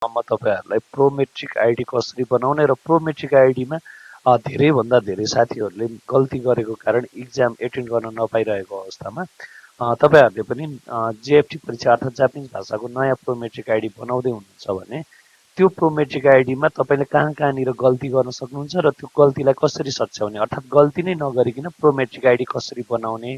म तपाईहरुलाई Prometric ID कसरी बनाउने र प्रोमेट्रिक आईडीमा धेरै भन्दा धेरै साथीहरुले गल्ती गरेको कारण इक्जाम एटेन्ड गर्न नपाइरहेको अवस्थामा तपाईहरुले पनि जेएफटी परीक्षा अर्थात जापानिज भाषाको नयाँ प्रोमेट्रिक आईडी बनाउँदै हुनुहुन्छ भने त्यो प्रोमेट्रिक आईडीमा तपाईले कहाँनिर गल्ती गर्न सक्नुहुन्छ र त्यो गल्तीलाई कसरी सच्याउने अर्थात गल्ती नै नगरिकन प्रोमेट्रिक आईडी कसरी बनाउने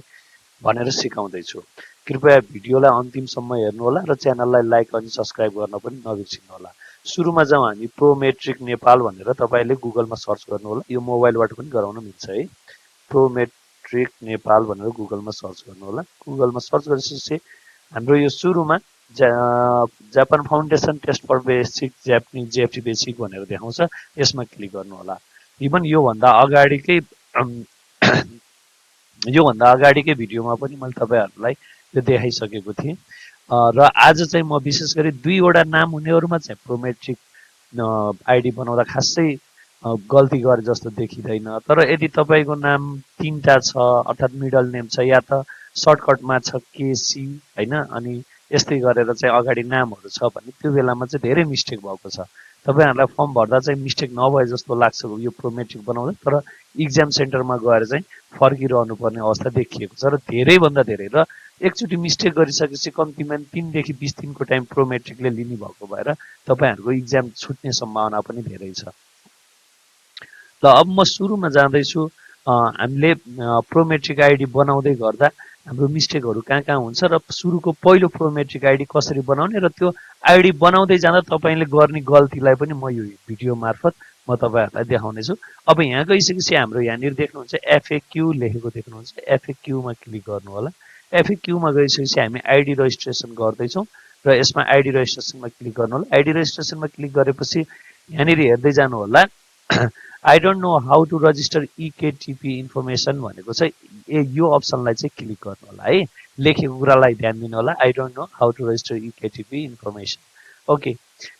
भनेर सिकाउँदै छु। कृपया भिडियोलाई अन्तिमसम्म हेर्नुहोला र च्यानललाई लाइक अनि सब्स्क्राइब गर्न पनि नबिर्सिनुहोला। सुरुमा जाउँ हामी प्रोमेट्रिक नेपाल भनेर तपाईले गुगलमा सर्च गर्नुहोला। यो मोबाइलबाट पनि गराउन मिल्छ है। प्रोमेट्रिक नेपाल भनेर गुगलमा सर्च गर्नुहोला। गुगलमा सर्च गरेपछि हाम्रो यो सुरुमा Japan foundation test for basic Japanese JFT basic भनेर देखाउँछ। यसमा क्लिक गर्नुहोला। इभन योभन्दा अगाडिकै भिडियोमा पनि मैले तपाईहरुलाई यो देखाइसकेको थिएँ र आज चाहिँ म विशेष गरी दुईवटा नाम हुनेहरुमा चाहिँ प्रोमेट्रिक आईडी बनाउँदा खासै गल्ती गरे जस्तो देखिदैन। तर यदि तपाईको नाम तीनटा छ अर्थात मिडल नेम छ या त सर्टकटमा छ केसी हैन अनि यस्तै गरेर चाहिँ अगाडि नामहरु छ भने त्यो बेलामा चाहिँ धेरै मिस्टेक भएको छ। तपाईहरुलाई फर्म भर्दा चाहिँ मिस्टेक नभए जस्तो लाग्छ यो प्रोमेट्रिक बनाउँदा, तर इक्जाम सेन्टरमा गएर चाहिँ फर्किरहनु पर्ने अवस्था देखिएको छ र धेरै भन्दा धेरै र एकचोटी मिस्टेक गरिसकेपछि कम्तीमा 3 देखि 20 दिनको टाइम प्रोमेट्रिकले लिने भएको भएर तपाईहरुको इक्जाम छुट्ने सम्भावना पनि धेरै छ। ल अब म सुरुमा जाँदै छु। हामीले प्रोमेट्रिक आईडी बनाउँदै गर्दा हाम्रो मिस्टेकहरु कहाँ हुन्छ र सुरुको पहिलो प्रोमेट्रिक आईडी कसरी बनाउने र त्यो आईडी बनाउँदै जाँदा तपाईले गर्ने गल्तीलाई पनि म यो भिडियो मार्फत म तपाईहरुलाई देखाउने छु। अब यहाँ गइसकेपछि हाम्रो यहाँनिर देख्नुहुन्छ एफएक्यू लेखेको देख्नुहुन्छ। एफएक्यू मा क्लिक गर्नु होला। एफएक्यू मा गइसकेपछि हामी आईडी रजिस्ट्रेसन गर्दै छौं र यसमा आईडी रजिस्ट्रेसनमा क्लिक गर्नु होला। आईडी रजिस्ट्रेसनमा क्लिक गरेपछि यहाँनिर हेर्दै जानु होला। I don't know how to register EKTP information भनेको चाहिँ यो अप्सनलाई चाहिँ क्लिक गर्नु होला है। लेखेको कुरालाई ध्यान दिनु होला। I don't know how to register EKTP information। Okay,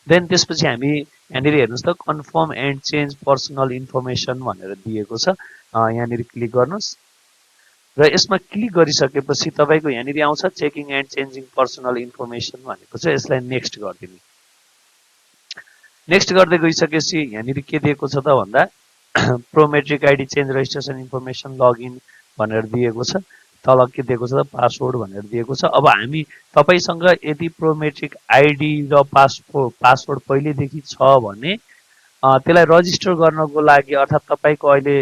then त्यसपछि हामी यहाँनिर हेर्नुस् त confirm and change personal information भनेर दिएको छ। यहाँनिर क्लिक गर्नुस् र यसमा क्लिक गरिसकेपछि तपाईको यहाँनिर आउँछ checking and changing personal information भनेको छ। यसलाई नेक्स्ट गरिदिनु। नेक्स्ट गर्दै गइसकेपछि यहाँनिर के दिएको छ त भन्दा Prometric ID change registration information login भनेर दिएको छ। तल के दिएको छ त पासवर्ड भनेर दिएको छ। अब हामी तपाईसँग यदि प्रोमेट्रिक आईडी र पासवर्ड पहिलेदेखि छ भने त्यसलाई रजिस्टर गर्नको लागि अर्थात तपाईको अहिले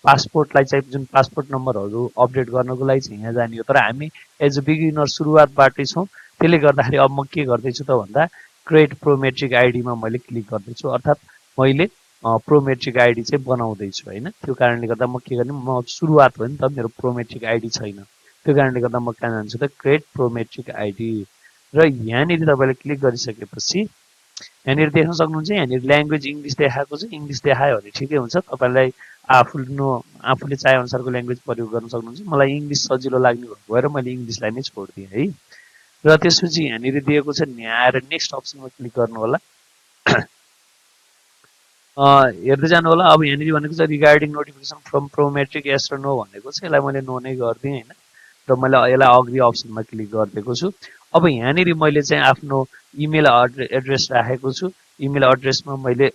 पासपोर्टलाई चाहिँ जुन पासपोर्ट नम्बरहरु अपडेट गर्नको लागि चाहिँ यहाँ जाने हो। तर हामी एज अ बिगिनर सुरुवातबाटै छौं। त्यसले गर्दाखेरि अब म के गर्दै छु त भन्दा क्रिएट प्रोमेट्रिक आईडी मा मैले क्लिक गर्दै छु। अर्थात मैले प्रोमेट्रिक आईडी चाहिँ बनाउँदै छु हैन। त्यो कारणले गर्दा म के गर्ने म सुरुवात हो नि त मेरो प्रोमेट्रिक आईडी छैन। त्यो कारणले गर्दा म कहाँ जान्छु त क्रिएट प्रोमेट्रिक आईडी र यहाँनिर तपाईले क्लिक गरिसकेपछि यहाँनिर देख्न सक्नुहुन्छ। यहाँनिर ल्याङ्ग्वेज इंग्लिश देखाएको छ। इंग्लिश देखायो भने ठिकै हुन्छ। तपाईलाई आफूले चाहे अनुसारको ल्याङ्ग्वेज प्रयोग गर्न सक्नुहुन्छ। मलाई इंग्लिश सजिलो लाग्ने भएर मैले इंग्लिशलाई नै छोड्दिए है। र त्यसपछि यहाँनिर दिएको छ न्याएर नेक्स्ट अप्सनमा क्लिक गर्नु होला। हेर्दै जानु होला। अब यहाँनिर भनेको छ रिगार्डिङ नोटिफिकेसन फ्रम प्रोमेट्रिक यस र नो भनेको छ। यसलाई मैले नो नै गर्दिए हैन र मैले यसलाई अग्री अप्सनमा क्लिक गर्दिएको छु। अब यहाँनिर मैले चाहिँ आफ्नो इमेल एड्रेस राखेको छु। इमेल एड्रेसमा मैले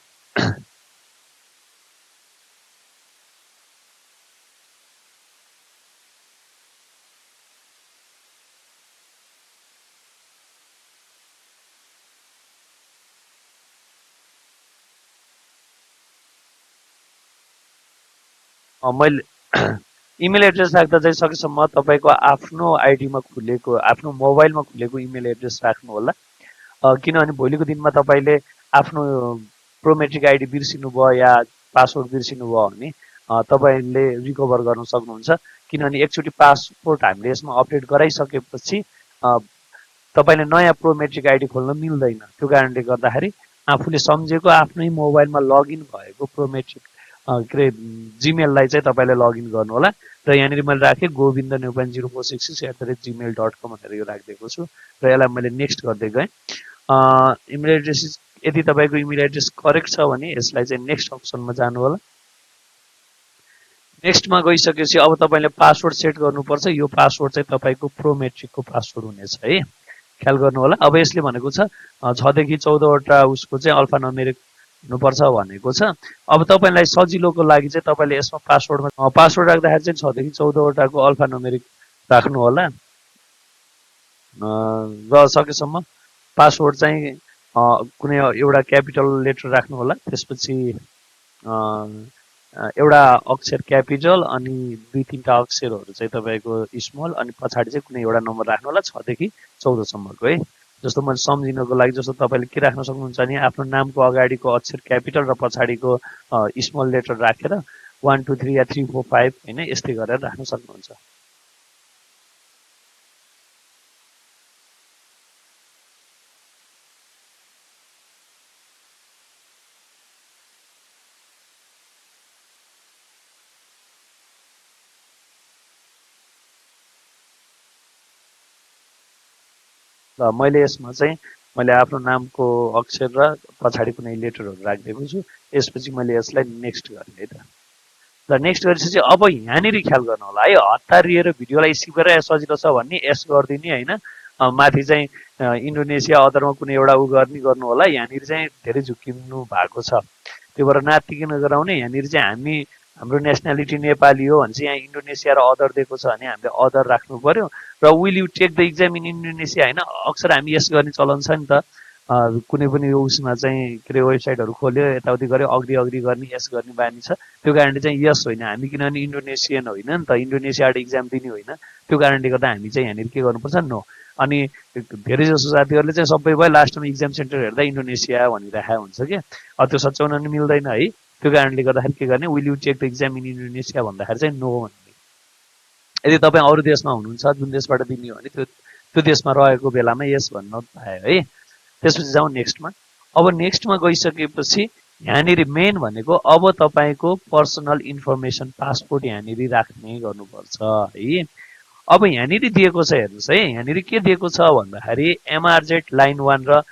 इमेल एड्रेस राख्दा चाहिँ सकेसम्म तपाईको आफ्नो आईडीमा खुलेको आफ्नो मोबाइलमा खुलेको इमेल एड्रेस राख्नु होला। किनभने भोलिको दिनमा तपाईले आफ्नो प्रोमेट्रिक आईडी बिर्सिनु भयो या पासवर्ड बिर्सिनु भयो भने तपाईले रिकभर गर्न सक्नुहुन्छ। किनभने एकचोटी पासपोर्ट हामीले यसमा अपडेट गराइसकेपछि तपाईले नयाँ प्रोमेट्रिक आईडी खोल्न मिल्दैन। त्यो कारणले गर्दाखेरि आफूले सम्झेको आफ्नै मोबाइलमा लगइन भएको प्रोमेट्रिक जीमेललाई चाहिँ तपाईले लगइन गर्नु होला। र यहाँनिर मैले राखे govindaneopan0466@gmail.com भनेर यो राखिदिएको छु र यसलाई मैले नेक्स्ट गर्दै गएँ। इमेल एड्रेस यदि तपाईको इमेल एड्रेस करेक्ट छ भने यसलाई चाहिँ नेक्स्ट अप्सनमा जानु होला। नेक्स्टमा गइसकेपछि अब तपाईले पासवर्ड सेट गर्नुपर्छ। यो पासवर्ड चाहिँ तपाईको प्रोमेट्रिकको पासवर्ड हुनेछ है। ख्याल गर्नु होला। अब यसले भनेको छ 6 देखि 14 वटा उसको चाहिँ अल्फा न्युमेरिक हुनुपर्छ भनेको छ। अब तपाईलाई सजिलोको लागि चाहिँ तपाईले यसमा पासवर्ड राख्दाखेरि चाहिँ 6 देखि 14 वटाको अल्फा न्युमेरिक राख्नु होला र सकेसम्म पासवर्ड चाहिँ कुनै एउटा क्यापिटल लेटर राख्नु होला। त्यसपछि एउटा अक्षर क्यापिटल अनि 2-3टा अक्षरहरू चाहिँ तपाईको स्मल अनि पछाडी चाहिँ कुनै एउटा नम्बर राख्नु होला 6 देखि 14 सम्मको है। जस्तो मैले सम्झिनको लागि जस्तो तपाईले के राख्न सक्नुहुन्छ नि आफ्नो नामको अगाडिको अक्षर क्यापिटल र पछाडिको स्मल लेटर राखेर 1 2 3 या 3 4 5 हैन यस्तै गरेर राख्न सक्नुहुन्छ। ल मैले यसमा चाहिँ मैले आफ्नो नामको अक्षर र पछाडी कुनै लेटरहरू राखिदिएको छु। यसपछि मैले यसलाई नेक्स्ट गर्ने है त। ल नेक्स्ट गरेपछि अब यहाँनिर ख्याल गर्नु होला है, हतारिएर भिडियोलाई स्किप गरेर सजिलो छ भन्ने एस गरिदिने हैन। माथि चाहिँ इन्डोनेसिया अदरमा कुनै एउटा गर्नु होला। यहाँनिर चाहिँ धेरै झुकिनु भएको छ, त्यो भएर नातिकिन गराउने। यहाँनिर चाहिँ हाम्रो नेसनालिटी नेपाली हो भने चाहिँ यहाँ इन्डोनेसिया र अदर दिएको छ भने हामीले अदर राख्नु पर्यो। र will you take the exam in Indonesia हैन, अक्सर हामी यस गर्ने चलन छ नि त। कुनै पनि उसमा चाहिँ के अरे वेबसाइटहरू खोल्यो यताउति गर्यो अग्री गर्ने यस गर्ने बानी छ। त्यो कारणले चाहिँ यस होइन, हामी किनभने इन्डोनेसियन होइन नि त, इन्डोनेसियाबाट इक्जाम दिने होइन। त्यो कारणले गर्दा हामी चाहिँ यहाँनिर के गर्नुपर्छ नो। अनि धेरै जसो साथीहरूले चाहिँ सबै भयो लास्टमा इक्जाम सेन्टर हेर्दा इन्डोनेसिया भनिराखेको हुन्छ क्या, त्यो सच्याउन नि मिल्दैन है। त्यो कारणले गर्दाखेरि के गर्ने, will you take the exam in Indonesia भन्दाखेरि चाहिँ नो भन्ने। यदि तपाईँ अरू देशमा हुनुहुन्छ जुन देशबाट दिने हो भने त्यो देशमा रहेको बेलामा यस भन्न पायो है। त्यसपछि जाउँ नेक्स्टमा। अब नेक्स्टमा गइसकेपछि यहाँनिर मेन भनेको अब तपाईँको पर्सनल इन्फर्मेसन पासपोर्ट यहाँनिर राख्ने गर्नुपर्छ है। अब यहाँनिर दिएको छ हेर्नुहोस् है, यहाँनिर के दिएको छ भन्दाखेरि एमआरजेड लाइन 1 र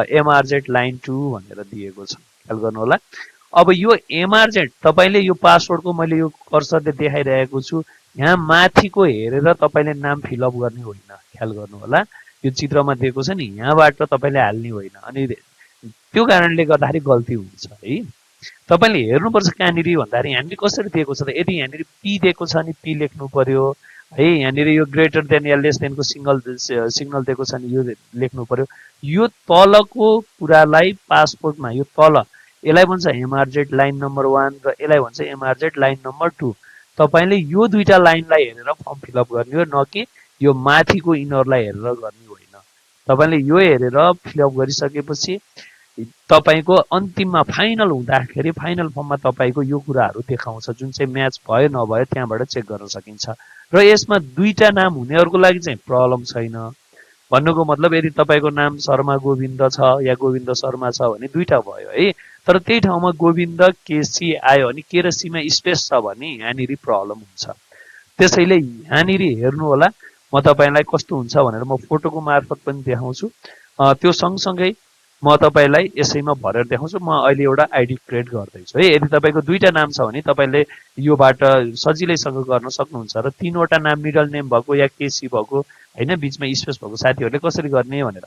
एमआरजेड लाइन 2 भनेर दिएको छ, ख्याल गर्नु होला। अब यो एमआरजेड तपाईले यो पासवर्डको मैले यो कर्सरले देखाइरहेको छु, यहाँ माथिको हेरेर तपाईले नाम फिलअप गर्ने होइन, ख्याल गर्नु होला। यो चित्रमा दिएको छ नि यहाँबाट तपाईले हाल्ने होइन, अनि त्यो कारणले गर्दाखेरि गल्ती हुन्छ है। तपाईले हेर्नुपर्छ कहाँनिर भन्दाखेरि यहाँनिर कसरी दिएको छ त, यदि यहाँनिर पी दिएको छ भने पी लेख्नु पर्यो है। यहाँनिर यो ग्रेटर देन या लेस देनको सिग्नल दिएको छ भने यो लेख्नु पर्यो। यो तलको कुरालाई पासपोर्टमा यो तल यसलाई भन्छ एमआरजेड लाइन नम्बर 1 र यसलाई भन्छ एमआरजेड लाइन नम्बर 2। तपाईले यो दुईटा लाइनलाई हेरेर फर्म फिलअप गर्ने हो, न कि यो माथिको इनरलाई हेरेर गर्ने होइन। तपाईले यो हेरेर फिलअप गरिसकेपछि तपाईको अन्तिममा फाइनल हुँदाखेरि फाइनल फर्ममा तपाईको यो कुराहरू देखाउँछ, जुन चाहिँ म्याच भयो नभयो त्यहाँबाट चेक गर्न सकिन्छ। र यसमा दुईटा नाम हुनेहरूको लागि चाहिँ प्रब्लम छैन। भन्नुको मतलब यदि तपाईको नाम शर्मा गोविन्द छ या गोविन्द शर्मा छ भने दुईटा भयो है। तर त्यही ठाउँमा गोविन्द केसी आयो भने के र सीमा स्पेस छ भने यहाँनिर प्रब्लम हुन्छ। त्यसैले यहाँनिर हेर्नु होला। म तपाईलाई कस्तो हुन्छ भनेर म फोटोको मार्फत पनि देखाउँछु, त्यो सँगसँगै म तपाईलाई यसैमा भरेर देखाउँछु। म अहिले एउटा आइडी क्रिएट गर्दैछु है। यदि तपाईको दुईटा नाम छ भने तपाईले योबाट सजिलैसँग गर्न सक्नुहुन्छ। र 3वटा नाम मिडल नेम भएको या केसी भएको हैन बीचमा स्पेस भएको साथीहरूले कसरी गर्ने भनेर,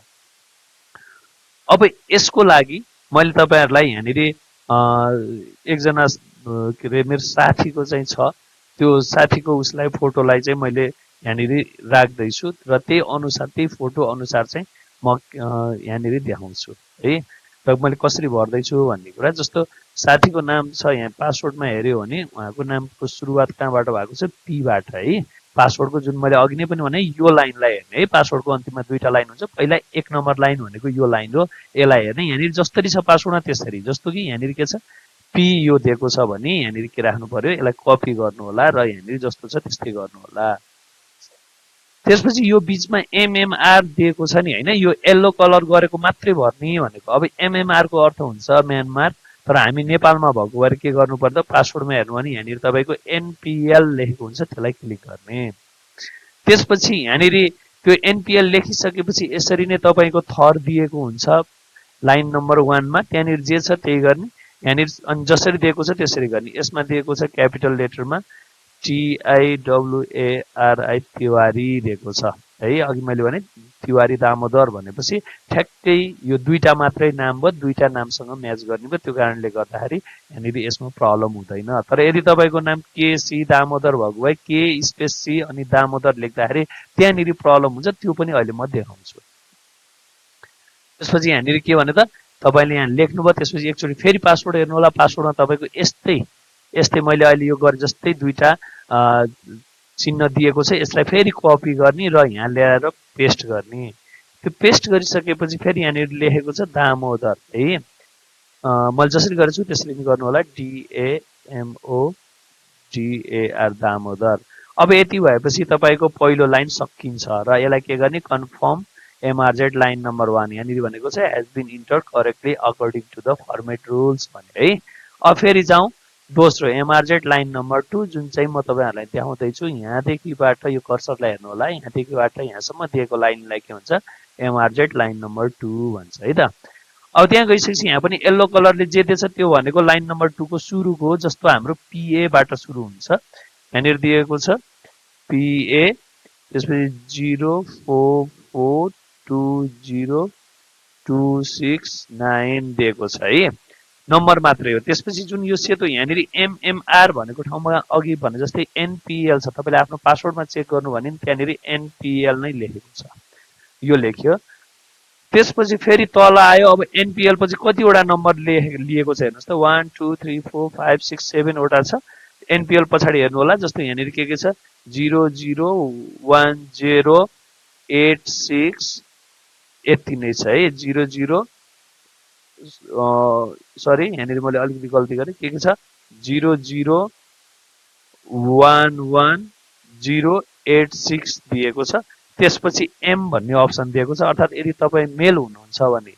अब यसको लागि मैले तपाईहरुलाई यहाँनिर एकजना के रे मेरो साथीको चाहिँ छ, त्यो साथीको उसलाई फोटोलाई चाहिँ मैले यहाँनिर राख्दैछु र त्यही अनुसार त्यही फोटो अनुसार चाहिँ म यहाँनिर देखाउँछु है। र मैले कसरी भर्दैछु भन्ने कुरा, जस्तो साथीको नाम छ यहाँ पासवर्डमा हेर्यो भने उहाँको नामको सुरुवात कहाँबाट भएको छ, पी बाट है। पासवर्डको जुन मैले अघि नै पनि भने यो लाइनलाई हेर्ने है, पासवर्डको अन्तिममा दुईटा लाइन हुन्छ, पहिला 1 नम्बर लाइन भनेको यो लाइन हो, यसलाई हेर्ने। यहाँनिर जसरी छ पासवर्डमा त्यसरी, जस्तो कि यहाँनिर के छ पी यो दिएको छ भने यहाँनिर के राख्नु पर्यो, यसलाई कपी गर्नु होला र यहाँनिर जस्तो छ त्यस्तै गर्नु होला। त्यसपछि यो बीचमा एमएमआर दिएको छ नि हैन, यो येलो कलर गरेको मात्रै भर्ने भनेको। अब एमएमआर को अर्थ हुन्छ म्यानमार, तर हामी नेपालमा भएको भएर के गर्नु पर्दा पासवर्डमा हेर्नु भने यहाँनिर तपाईको एनपीएल लेखेको हुन्छ, त्यसलाई क्लिक गर्ने। त्यसपछि यहाँनिर त्यो एनपीएल लेखिसकेपछि यसरी नै तपाईको थर दिएको हुन्छ लाइन नम्बर 1 मा, त्यहाँनिर जे छ त्यही गर्ने। यहाँनिर अनि जसरी दिएको छ त्यसरी गर्ने। यसमा दिएको छ क्यापिटल लेटरमा TIWARI तिवारी दिएको छ है। अघि मैले भने तिवारी दामोदर भनेपछि ठ्याक्कै यो दुईटा मात्रै नाम भयो, दुईटा नामसँग म्याच गर्ने भयो, त्यो कारणले गर्दाखेरि यहाँनिर यसमा प्रब्लम हुँदैन। तर यदि तपाईँको नाम केसी दामोदर भएको भए के स्पेस सी अनि दामोदर लेख्दाखेरि त्यहाँनिर प्रब्लम हुन्छ, त्यो पनि अहिले म देखाउँछु। त्यसपछि यहाँनिर के भने त तपाईँले यहाँ लेख्नुभयो, त्यसपछि एकचोटि फेरि पासवर्ड हेर्नु होला। पासवर्डमा तपाईँको यस्तै मैले अहिले यो गरे जस्तै दुईटा चिन्ह दिएको छ, यसलाई फेरि कपी गर्ने र यहाँ ल्याएर पेस्ट गर्ने। त्यो पेस्ट गरिसकेपछि फेरि यहाँनिर लेखेको छ दामोदर है। मैले जसरी गरेको छु त्यसरी पनि गर्नु होला, DAMODAR दामोदर। अब यति भएपछि तपाईँको पहिलो लाइन सकिन्छ र यसलाई के गर्ने, कन्फर्म MRZ लाइन नम्बर 1 यहाँनिर भनेको छ has been entered correctly according to the format rules भने है। अब फेरि जाउँ दोस्रो MRZ लाइन नम्बर 2 जुन चाहिँ म तपाईँहरूलाई देखाउँदैछु। यहाँदेखिबाट यो कर्सरलाई हेर्नु होला, यहाँदेखिबाट यहाँसम्म दिएको लाइनलाई के भन्छ, MRZ लाइन नम्बर 2 भन्छ है त। अब त्यहाँ गइसकेपछि यहाँ पनि येल्लो कलरले जे दिएछ त्यो भनेको लाइन नम्बर 2 को सुरुको हो, जस्तो हाम्रो PA बाट सुरु हुन्छ। यहाँनिर दिएको छ PA, त्यसपछि 0442026 दिएको छ है, नम्बर मात्रै हो। त्यसपछि जुन यो सेतो यहाँनिर MMR भनेको ठाउँमा अघि भने जस्तै NPL छ, तपाईँले आफ्नो पासवर्डमा चेक गर्नु भने त्यहाँनिर NPL नै लेखेको छ, यो लेख्यो। त्यसपछि फेरि तल आयो। अब NPL पछि कतिवटा नम्बर लिएको छ हेर्नुहोस् त, 1 2 3 4 5 6 7 वटा छ। NPL पछाडि हेर्नु होला, जस्तो यहाँनिर के छ 001086 यति नै छ है। 00 सरी यहाँनिर मैले अलिकति गल्ती गरेँ, के छ 0011086 दिएको छ। त्यसपछि M भन्ने अप्सन दिएको छ, अर्थात् यदि तपाईँ मेल हुनुहुन्छ भने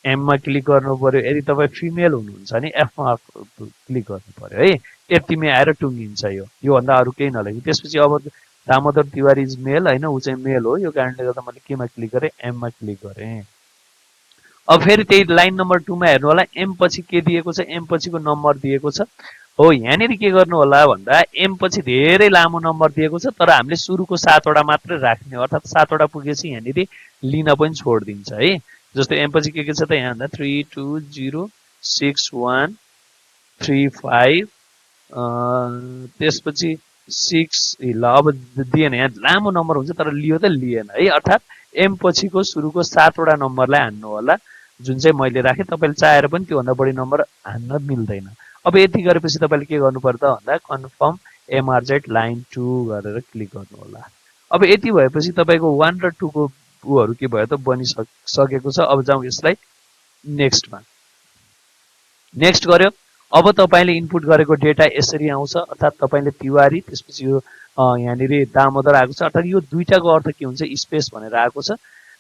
M मा क्लिक गर्नु पर्यो, यदि तपाईँ फिमेल हुनुहुन्छ भने F मा क्लिक गर्नु पर्यो है। यतिमै आएर टुङ्गिन्छ योभन्दा अरू केही नलेख्नु। त्यसपछि अब दामोदर तिवारी इज मेल होइन, ऊ चाहिँ मेल हो, यो कारणले गर्दा मैले केमा क्लिक गरेँ, M मा क्लिक गरेँ। अब फेरि त्यही लाइन नम्बर 2 मा हेर्नु होला, M पछि के दिएको छ, M पछिको नम्बर दिएको छ हो। यहाँनिर के गर्नु होला भन्दा M पछि धेरै लामो नम्बर दिएको छ, तर हामीले सुरुको 7 वटा मात्रै राख्ने हो, अर्थात् 7 वटा पुगेपछि यहाँनिर लिन पनि छोडिदिन्छ है। जस्तो M पछि के छ त, यहाँ भन्दा 320613 त्यसपछि 6 ल अब दिएन, यहाँ लामो नम्बर हुन्छ तर लियो त लिएन है। अर्थात् M पछिको सुरुको 7 वटा नम्बरलाई हान्नु होला, जुन चाहिँ मैले राखेँ। तपाईँले चाहेर पनि त्योभन्दा बढी नम्बर हान्न मिल्दैन। अब यति गरेपछि तपाईँले के गर्नु पर्छ भन्दा कन्फर्म MRZ लाइन 2 गरेर क्लिक गर्नु होला। अब यति भएपछि तपाईँको 1 र 2 को ऊहरू के भयो त बनिसकेको छ। अब जाउँ यसलाई नेक्स्टमा। नेक्स्ट गर्यो। अब तपाईँले इनपुट गरेको डेटा यसरी आउँछ, अर्थात् तपाईँले तिवारी, त्यसपछि यो यहाँनिर दामोदर आएको छ, अर्थात् यो दुईटाको अर्थ के हुन्छ, स्पेस भनेर आएको छ।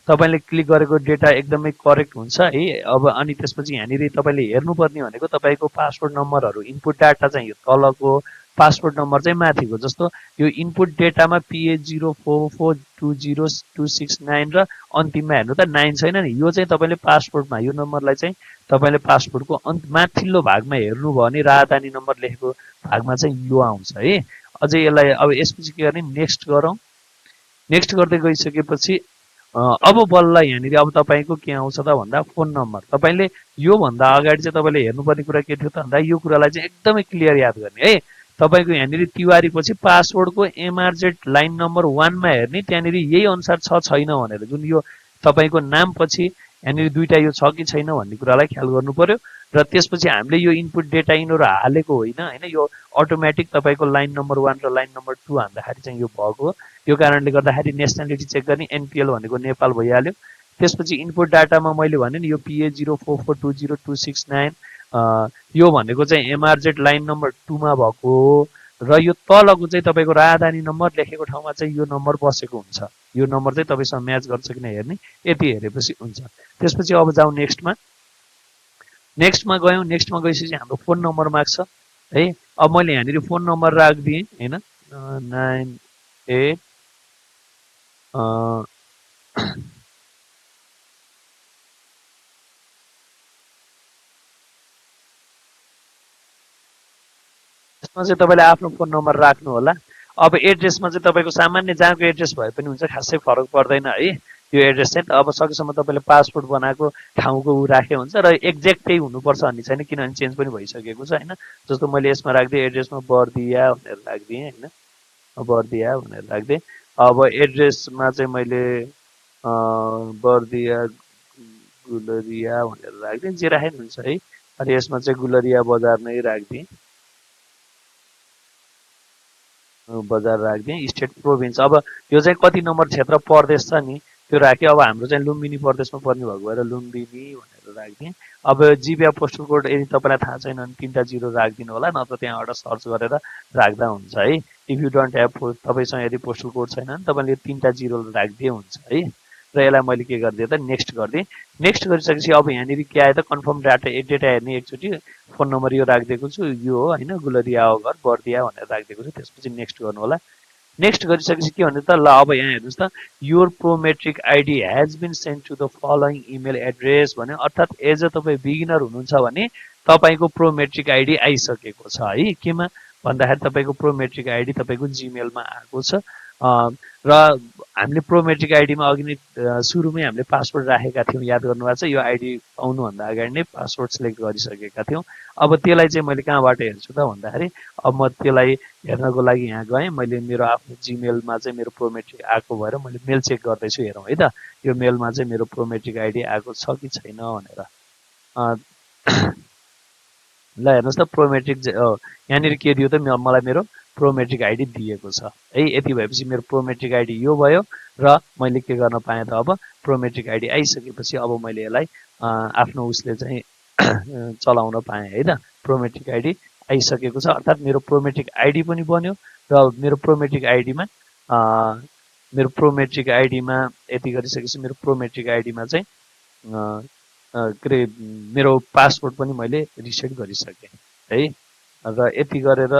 तपाईँले क्लिक गरेको डेटा एकदमै करेक्ट हुन्छ है। अब अनि त्यसपछि यहाँनिर तपाईँले हेर्नुपर्ने भनेको तपाईँको पासवर्ड नम्बरहरू, इनपुट डाटा चाहिँ यो तलको, पासवर्ड नम्बर चाहिँ माथिको। जस्तो यो इनपुट डेटामा PA0442026 र अन्तिममा हेर्नु त 9 छैन नि, यो चाहिँ तपाईँले पासवर्डमा यो नम्बरलाई चाहिँ तपाईँले पासवर्डको माथिल्लो भागमा हेर्नुभयो भने राजधानी नम्बर लेखेको भागमा चाहिँ यो आउँछ है। अझै यसलाई अब यसपछि के गर्ने, नेक्स्ट गरौँ। नेक्स्ट गर्दै गइसकेपछि अब बल्ल यहाँनिर अब तपाईँको के आउँछ त भन्दा फोन नम्बर। तपाईँले योभन्दा अगाडि चाहिँ तपाईँले हेर्नुपर्ने कुरा के थियो त भन्दा यो कुरालाई चाहिँ एकदमै क्लियर याद गर्ने है। तपाईँको यहाँनिर तिवारी पछि पासवर्डको MRZ लाइन नम्बर 1 मा हेर्ने, त्यहाँनिर यही अनुसार छ छैन भनेर, जुन यो तपाईँको नाम पछि यहाँनिर दुईटा यो छ कि छैन भन्ने कुरालाई ख्याल गर्नु पर्यो। र त्यसपछि हामीले यो इनपुट डेटा यिनीहरू हालेको होइन, यो अटोमेटिक तपाईँको लाइन नम्बर 1 र लाइन नम्बर 2 हाल्दाखेरि चाहिँ यो भएको। यो कारणले गर्दाखेरि नेसनालिटी चेक गर्ने, NPL भनेको नेपाल भइहाल्यो। त्यसपछि इनपुट डाटामा मैले भने नि यो PA0442026 यो भनेको चाहिँ MRZ लाइन नम्बर 2 मा भएको हो। र यो तलको चाहिँ तपाईँको राजधानी नम्बर लेखेको ठाउँमा चाहिँ यो नम्बर बसेको हुन्छ। यो नम्बर चाहिँ तपाईँसँग म्याच गर्छ कि हेर्ने, यति हेरेपछि हुन्छ। त्यसपछि अब जाउँ नेक्स्टमा। नेक्स्टमा गयौँ। नेक्स्टमा गइसकेपछि हाम्रो फोन नम्बर माग्छ है। अब मैले यहाँनिर फोन नम्बर राखिदिएँ होइन, 98 त्यसमा चाहिँ तपाईँले आफ्नो फोन नम्बर राख्नु होला। अब एड्रेसमा चाहिँ तपाईँको सामान्य जहाँको एड्रेस भए पनि हुन्छ, खासै फरक पर्दैन है यो एड्रेस चाहिँ। अब सकेसम्म तपाईँले पासपोर्ट बनाएको ठाउँको ऊ राखे हुन्छ र एक्ज्याक्ट त्यही हुनुपर्छ भन्ने छैन, किनभने चेन्ज पनि भइसकेको छ होइन। जस्तो मैले यसमा राखिदिएँ एड्रेसमा बर्दिया भनेर राखिदिएँ होइन, बर्दिया भनेर राखिदिएँ। अब एड्रेसमा चाहिँ मैले बर्दिया गुलरिया भनेर राखिदिएँ, जे राखे हुन्छ है। अनि यसमा चाहिँ गुलरिया बजार नै राखिदिएँ, बजार राखिदिएँ। स्टेट प्रोभिन्स अब यो चाहिँ कति नम्बर क्षेत्र प्रदेश छ नि त्यो राखेँ। अब हाम्रो चाहिँ लुम्बिनी प्रदेशमा पर्ने भएको भएर लुम्बिनी भनेर राखिदिएँ। अब जिपिया पोस्टल कोड यदि तपाईँलाई थाहा छैन भने 3टा 0 राखिदिनु होला, नत्र त्यहाँबाट सर्च गरेर राख्दा हुन्छ है। इफ यु डोन्ट ह्याभ, तपाईँसँग यदि पोस्टल कोड छैन भने तपाईँले 3टा 0 राखिदिए हुन्छ है। र यसलाई मैले के गरिदिएँ त नेक्स्ट गरिदिएँ। नेक्स्ट गरिसकेपछि अब यहाँनिर के आयो त कन्फर्म डेटा हेर्ने एकचोटि फोन नम्बर यो राखिदिएको छु, यो हो होइन, गुलरिया हो घर बर्दिया भनेर राखिदिएको छु। त्यसपछि नेक्स्ट गर्नु होला। नेक्स्ट गरिसकेपछि के भन्नु त, ल अब यहाँ हेर्नुहोस् त, your Prometric ID has been sent to the following email address भन्यो। अर्थात् एज अ तपाईँ बिगिनर हुनुहुन्छ भने तपाईँको प्रोमेट्रिक आइडी आइसकेको छ है। केमा भन्दाखेरि तपाईँको प्रोमेट्रिक आइडी तपाईँको जिमेलमा आएको छ। र हामीले प्रोमेट्रिक आइडीमा अघि नै सुरुमै हामीले पासवर्ड राखेका थियौँ, याद गर्नुभएको छ। यो आइडी पाउनुभन्दा अगाडि नै पासवर्ड सिलेक्ट गरिसकेका थियौँ। अब त्यसलाई चाहिँ मैले कहाँबाट हेर्छु त भन्दाखेरि, अब म त्यसलाई हेर्नको लागि यहाँ गएँ। मैले मेरो आफ्नो जिमेलमा चाहिँ मेरो प्रोमेट्रिक आएको भएर मैले मेल चेक गर्दैछु, हेरौँ है त यो मेलमा चाहिँ मेरो प्रोमेट्रिक आइडी आएको छ कि छैन भनेर। ल हेर्नुहोस् त प्रोमेट्रिक यहाँनिर के दियो त, मलाई मेरो प्रोमेट्रिक आइडी दिएको छ है। यति भएपछि मेरो प्रोमेट्रिक आइडी यो भयो र मैले के गर्न पाएँ त, अब प्रोमेट्रिक आइडी आइसकेपछि अब मैले यसलाई आफ्नो उसले चाहिँ चलाउन पाएँ है त। प्रोमेट्रिक आइडी आइसकेको छ, अर्थात् मेरो प्रोमेट्रिक आइडी पनि बन्यो र मेरो प्रोमेट्रिक आइडीमा यति गरिसकेपछि मेरो प्रोमेट्रिक आइडीमा चाहिँ के अरे मेरो पासवर्ड पनि मैले रिसेट गरिसकेँ है। र यति गरेर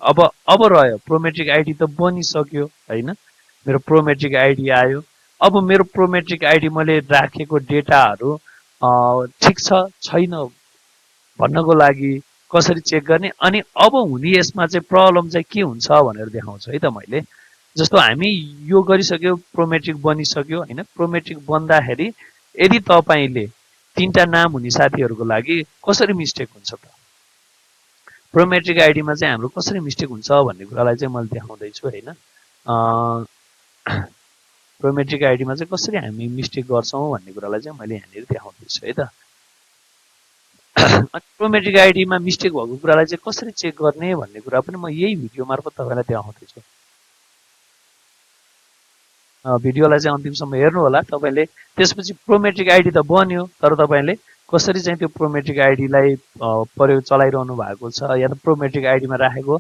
अब रह्यो प्रोमेट्रिक आइडी त बनिसक्यो होइन, मेरो प्रोमेट्रिक आइडी आयो। अब मेरो प्रोमेट्रिक आइडी मैले राखेको डेटाहरू ठिक छ छैन भन्नको लागि कसरी चेक गर्ने, अनि अब हुने यसमा चाहिँ प्रब्लम चाहिँ के हुन्छ भनेर देखाउँछु है त मैले। जस्तो हामी यो गरिसक्यो, प्रोमेट्रिक बनिसक्यो होइन। प्रोमेट्रिक बन्दाखेरि यदि तपाईँले 3टा नाम हुने साथीहरूको लागि कसरी मिस्टेक हुन्छ त, प्रोमेट्रिक आइडीमा चाहिँ हाम्रो कसरी मिस्टेक हुन्छ भन्ने कुरालाई चाहिँ मैले देखाउँदैछु होइन। प्रोमेट्रिक आइडीमा चाहिँ कसरी हामी मिस्टेक गर्छौँ भन्ने कुरालाई चाहिँ मैले यहाँनिर देखाउँदैछु है त। अनि प्रोमेट्रिक आइडीमा मिस्टेक भएको कुरालाई चाहिँ कसरी चेक गर्ने भन्ने कुरा पनि म यही भिडियो मार्फत तपाईँलाई देखाउँदैछु। भिडियोलाई चाहिँ अन्तिमसम्म हेर्नु होला तपाईँले। त्यसपछि प्रोमेट्रिक आइडी त बन्यो, तर तपाईँले कसरी चाहिँ त्यो प्रोमेट्रिक आइडीलाई प्रयोग चलाइरहनु भएको छ, या त प्रोमेट्रिक आइडीमा राखेको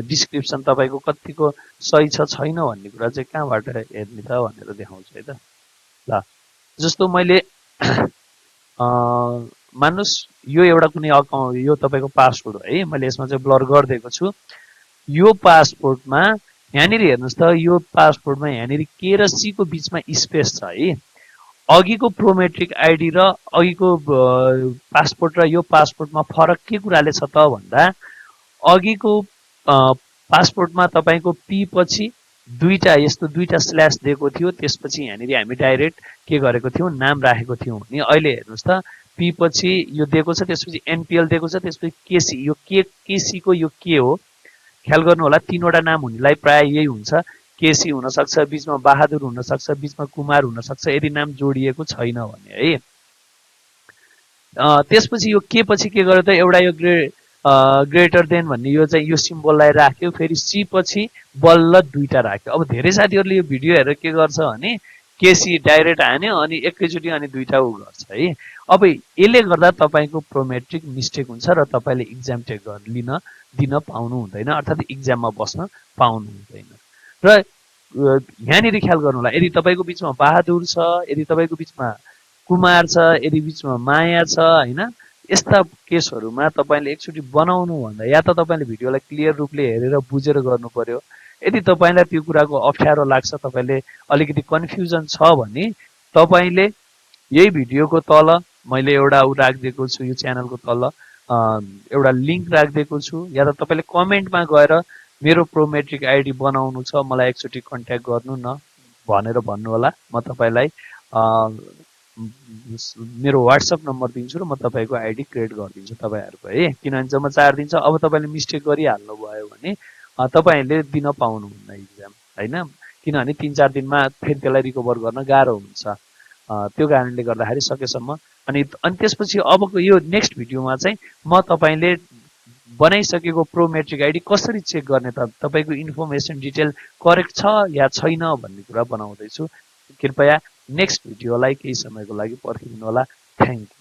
डिस्क्रिप्सन तपाईँको कतिको सही छ छैन भन्ने कुरा चाहिँ कहाँबाट हेर्ने त भनेर देखाउँछु है त। ल जस्तो मैले मान्नुहोस् यो एउटा कुनै अकाउन्ट, यो तपाईँको पासपोर्ट हो है, मैले यसमा चाहिँ ब्लर गरिदिएको छु। यो पासपोर्टमा यहाँनिर हेर्नुहोस् त, यो पासपोर्टमा यहाँनिर के र सी को बिचमा स्पेस छ है। अघिको प्रोमेट्रिक आइडी र अघिको पासपोर्ट र यो पासपोर्टमा फरक के कुराले छ त भन्दा, अघिको पासपोर्टमा तपाईँको पी पछि यस्तो दुईटा स्ल्यास दिएको थियो, त्यसपछि यहाँनिर हामी डाइरेक्ट के गरेको थियौँ नाम राखेको थियौँ। अनि अहिले हेर्नुहोस् त पी पछि यो दिएको छ, त्यसपछि एनपिएल दिएको छ, त्यसपछि केसी, यो केसी को यो के हो ख्याल गर्नु होला। 3वटा नाम हुनेलाई प्राय यही हुन्छ, केसी हुनसक्छ, बिचमा बहादुर हुनसक्छ, बिचमा कुमार हुनसक्छ, यदि नाम जोडिएको छैन भने है। त्यसपछि यो के पछि के गर्यो त, एउटा यो ग्रेटर देन भन्ने यो चाहिँ यो सिम्बललाई राख्यो, फेरि सी पछि बल्ल 2टा राख्यो। अब धेरै साथीहरूले यो भिडियो हेरेर के गर्छ भने केसी डाइरेक्ट हान्यो अनि एकैचोटि अनि 2टा उ गर्छ है। अब यसले गर्दा तपाईँको प्रोमेट्रिक मिस्टेक हुन्छ र तपाईँले इक्जाम टेक दिन पाउनु हुँदैन, अर्थात् इक्जाममा बस्न पाउनु हुँदैन। र यहाँनिर ख्याल गर्नु होला, यदि तपाईँको बिचमा बहादुर छ, यदि तपाईँको बिचमा कुमार छ, यदि बिचमा माया छ होइन, यस्ता केसहरूमा तपाईँले एकचोटि बनाउनु भन्दा या त तपाईँले भिडियोलाई क्लियर रूपले हेरेर बुझेर गर्नु पर्यो। यदि तपाईँलाई त्यो कुराको अप्ठ्यारो लाग्छ, तपाईँले अलिकति कन्फ्युजन छ भने तपाईँले यही भिडियोको तल मैले एउटा राखिदिएको छु, यो च्यानलको तल एउटा लिङ्क राखिदिएको छु, या त तपाईँले कमेन्टमा गएर मेरो प्रोमेट्रिक आइडी बनाउनु छ, मलाई एकचोटि कन्ट्याक्ट गर्नु न भनेर भन्नु होला। म तपाईँलाई मेरो वाट्सएप नम्बर दिन्छु र म तपाईँको आइडी क्रिएट गरिदिन्छु तपाईँहरूको है। किनभने जम्मा 4 दिन छ, अब तपाईँले मिस्टेक गरिहाल्नु भयो भने तपाईँहरूले दिन पाउनुहुन्न इक्जाम होइन। किनभने 3-4 दिनमा फेरि त्यसलाई रिकभर गर्न गाह्रो हुन्छ। त्यो कारणले गर्दाखेरि सकेसम्म अनि त्यसपछि अबको यो नेक्स्ट भिडियोमा चाहिँ म तपाईँले बनाइसकेको प्रोमेट्रिक आइडी कसरी चेक गर्ने त तपाईँको इन्फर्मेसन डिटेल करेक्ट छ या छैन भन्ने कुरा बनाउँदैछु। कृपया नेक्स्ट भिडियोलाई केही समयको लागि पर्खिदिनु होला। Thank you.